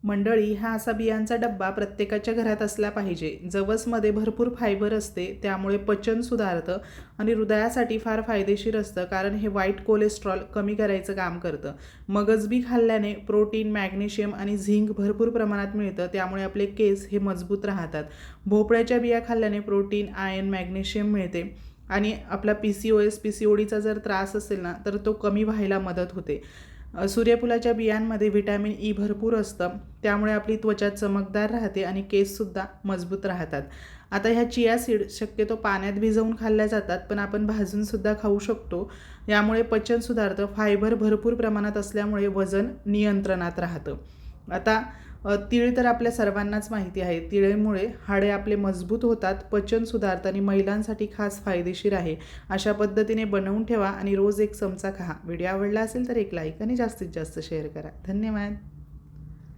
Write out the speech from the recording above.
मंडळी, हा असा बियांचा डब्बा प्रत्येकाच्या घरात असला पाहिजे. जवसमध्ये भरपूर फायबर असते, त्यामुळे पचन सुधारतं आणि हृदयासाठी फार फायदेशीर असतं, कारण हे वाईट कोलेस्ट्रॉल कमी करायचं काम करतं. मगज बी खाल्ल्याने प्रोटीन, मॅग्नेशियम आणि झिंक भरपूर प्रमाणात मिळतं, त्यामुळे आपले केस हे मजबूत राहतात. भोपळ्याच्या बिया खाल्ल्याने प्रोटीन, आयर्न, मॅग्नेशियम मिळते आणि आपला PCOS, PCODचा जर त्रास असेल ना, तर तो कमी व्हायला मदत होते. सूर्यफुलाच्या बियांमध्ये व्हिटॅमिन ई भरपूर असतं, त्यामुळे आपली त्वचा चमकदार राहते आणि केससुद्धा मजबूत राहतात. आता ह्या चिया सीड शक्यतो पाण्यात भिजवून खाल्ल्या जातात, पण आपण भाजूनसुद्धा खाऊ शकतो. यामुळे पचन सुधारतं. फायबर भरपूर प्रमाणात असल्यामुळे वजन नियंत्रणात राहतं. आता तीळ तर आपल्या सर्वांनाच माहिती आहे. तिळेमुळे हाडे आपले मजबूत होतात, पचन सुधारतं आणि महिलांसाठी खास फायदेशीर आहे. अशा पद्धतीने बनवून ठेवा आणि रोज एक चमचा खा. व्हिडिओ आवडला असेल तर एक लाईक आणि जास्तीत जास्त शेअर करा. धन्यवाद.